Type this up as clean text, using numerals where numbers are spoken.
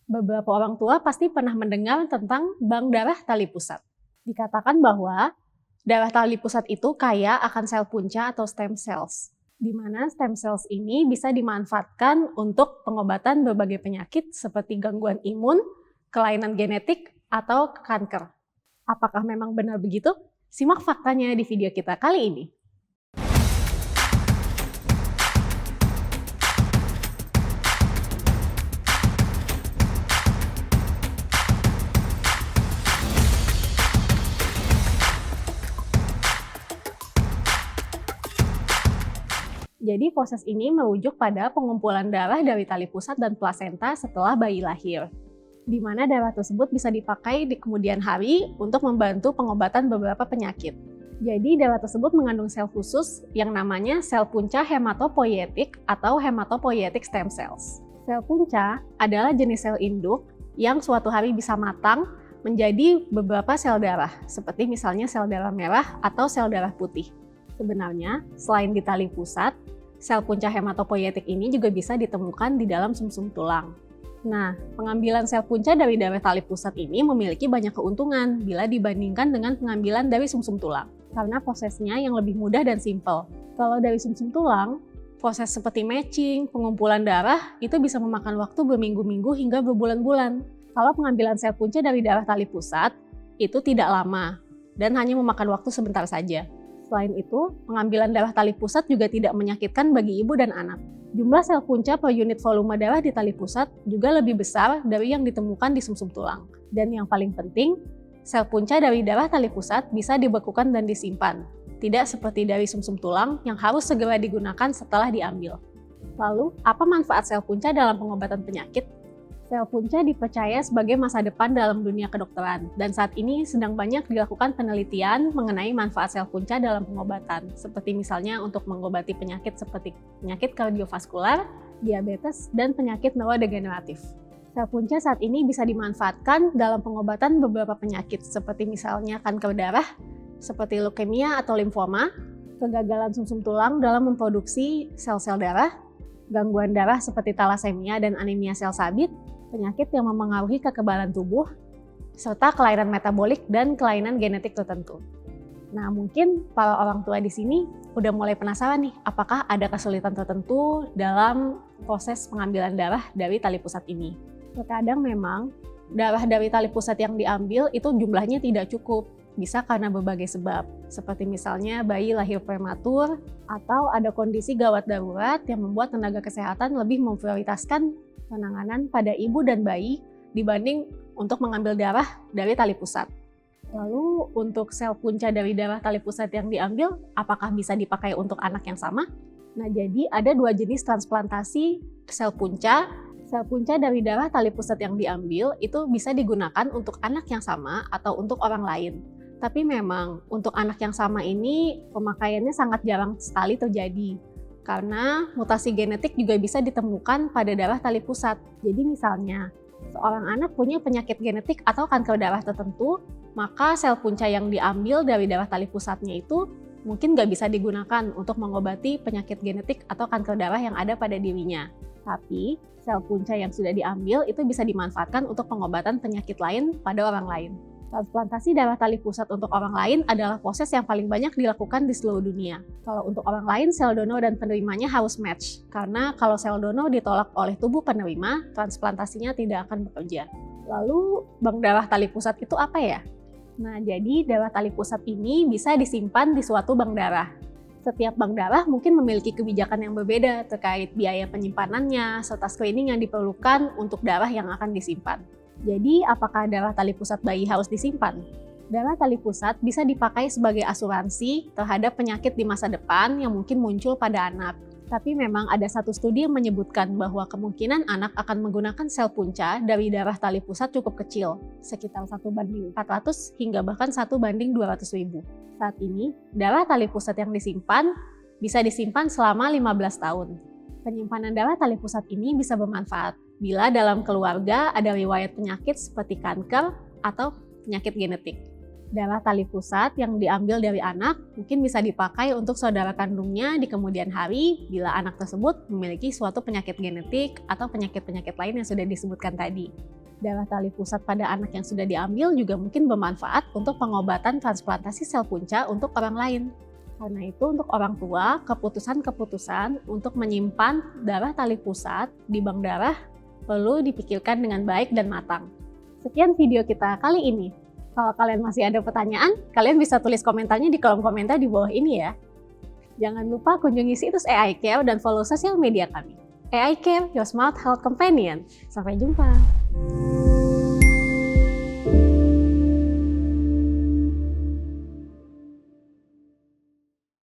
Beberapa orang tua pasti pernah mendengar tentang bank darah tali pusat. Dikatakan bahwa darah tali pusat itu kaya akan sel punca atau stem cells, di mana stem cells ini bisa dimanfaatkan untuk pengobatan berbagai penyakit seperti gangguan imun, kelainan genetik, atau kanker. Apakah memang benar begitu? Simak faktanya di video kita kali ini. Jadi proses ini merujuk pada pengumpulan darah dari tali pusat dan plasenta setelah bayi lahir, di mana darah tersebut bisa dipakai di kemudian hari untuk membantu pengobatan beberapa penyakit. Jadi darah tersebut mengandung sel khusus yang namanya sel punca hematopoietik atau hematopoietic stem cells. Sel punca adalah jenis sel induk yang suatu hari bisa matang menjadi beberapa sel darah, seperti misalnya sel darah merah atau sel darah putih. Sebenarnya, selain di tali pusat, sel punca hematopoietik ini juga bisa ditemukan di dalam sumsum tulang. Nah, pengambilan sel punca dari darah tali pusat ini memiliki banyak keuntungan bila dibandingkan dengan pengambilan dari sumsum tulang, karena prosesnya yang lebih mudah dan simpel. Kalau dari sumsum tulang, proses seperti matching, pengumpulan darah, itu bisa memakan waktu berminggu-minggu hingga berbulan-bulan. Kalau pengambilan sel punca dari darah tali pusat, itu tidak lama, dan hanya memakan waktu sebentar saja. Selain itu, pengambilan darah tali pusat juga tidak menyakitkan bagi ibu dan anak. Jumlah sel punca per unit volume darah di tali pusat juga lebih besar dari yang ditemukan di sumsum tulang. Dan yang paling penting, sel punca dari darah tali pusat bisa dibekukan dan disimpan. Tidak seperti dari sumsum tulang yang harus segera digunakan setelah diambil. Lalu, apa manfaat sel punca dalam pengobatan penyakit? Sel punca dipercaya sebagai masa depan dalam dunia kedokteran, dan saat ini sedang banyak dilakukan penelitian mengenai manfaat sel punca dalam pengobatan, seperti misalnya untuk mengobati penyakit seperti penyakit kardiovaskular, diabetes, dan penyakit neurodegeneratif. Sel punca saat ini bisa dimanfaatkan dalam pengobatan beberapa penyakit, seperti misalnya kanker darah, seperti leukemia atau limfoma, kegagalan sumsum tulang dalam memproduksi sel-sel darah, gangguan darah seperti talasemia dan anemia sel sabit, penyakit yang memengaruhi kekebalan tubuh, serta kelainan metabolik dan kelainan genetik tertentu. Nah, mungkin para orang tua di sini udah mulai penasaran nih, apakah ada kesulitan tertentu dalam proses pengambilan darah dari tali pusat ini. Terkadang memang darah dari tali pusat yang diambil itu jumlahnya tidak cukup, bisa karena berbagai sebab, seperti misalnya bayi lahir prematur, atau ada kondisi gawat darurat yang membuat tenaga kesehatan lebih memprioritaskan penanganan pada ibu dan bayi dibanding untuk mengambil darah dari tali pusat. Lalu untuk sel punca dari darah tali pusat yang diambil, apakah bisa dipakai untuk anak yang sama? Nah, jadi ada dua jenis transplantasi sel punca. Sel punca dari darah tali pusat yang diambil itu bisa digunakan untuk anak yang sama atau untuk orang lain. Tapi memang untuk anak yang sama ini pemakaiannya sangat jarang sekali terjadi. Karena mutasi genetik juga bisa ditemukan pada darah tali pusat. Jadi misalnya, seorang anak punya penyakit genetik atau kanker darah tertentu, maka sel punca yang diambil dari darah tali pusatnya itu mungkin nggak bisa digunakan untuk mengobati penyakit genetik atau kanker darah yang ada pada dirinya. Tapi, sel punca yang sudah diambil itu bisa dimanfaatkan untuk pengobatan penyakit lain pada orang lain. Transplantasi darah tali pusat untuk orang lain adalah proses yang paling banyak dilakukan di seluruh dunia. Kalau untuk orang lain, sel donor dan penerimanya harus match, karena kalau sel donor ditolak oleh tubuh penerima, transplantasinya tidak akan bekerja. Lalu, bank darah tali pusat itu apa ya? Nah, jadi darah tali pusat ini bisa disimpan di suatu bank darah. Setiap bank darah mungkin memiliki kebijakan yang berbeda terkait biaya penyimpanannya, serta screening yang diperlukan untuk darah yang akan disimpan. Jadi, apakah darah tali pusat bayi harus disimpan? Darah tali pusat bisa dipakai sebagai asuransi terhadap penyakit di masa depan yang mungkin muncul pada anak. Tapi memang ada satu studi yang menyebutkan bahwa kemungkinan anak akan menggunakan sel punca dari darah tali pusat cukup kecil, sekitar 1:400 hingga bahkan 1:200.000. Saat ini, darah tali pusat yang disimpan bisa disimpan selama 15 tahun. Penyimpanan darah tali pusat ini bisa bermanfaat bila dalam keluarga ada riwayat penyakit seperti kanker atau penyakit genetik. Darah tali pusat yang diambil dari anak mungkin bisa dipakai untuk saudara kandungnya di kemudian hari bila anak tersebut memiliki suatu penyakit genetik atau penyakit-penyakit lain yang sudah disebutkan tadi. Darah tali pusat pada anak yang sudah diambil juga mungkin bermanfaat untuk pengobatan transplantasi sel punca untuk orang lain. Karena itu untuk orang tua, keputusan-keputusan untuk menyimpan darah tali pusat di bank darah perlu dipikirkan dengan baik dan matang. Sekian video kita kali ini. Kalau kalian masih ada pertanyaan, kalian bisa tulis komentarnya di kolom komentar di bawah ini ya. Jangan lupa kunjungi situs AI Care dan follow sosial media kami. AI Care, your smart health companion. Sampai jumpa.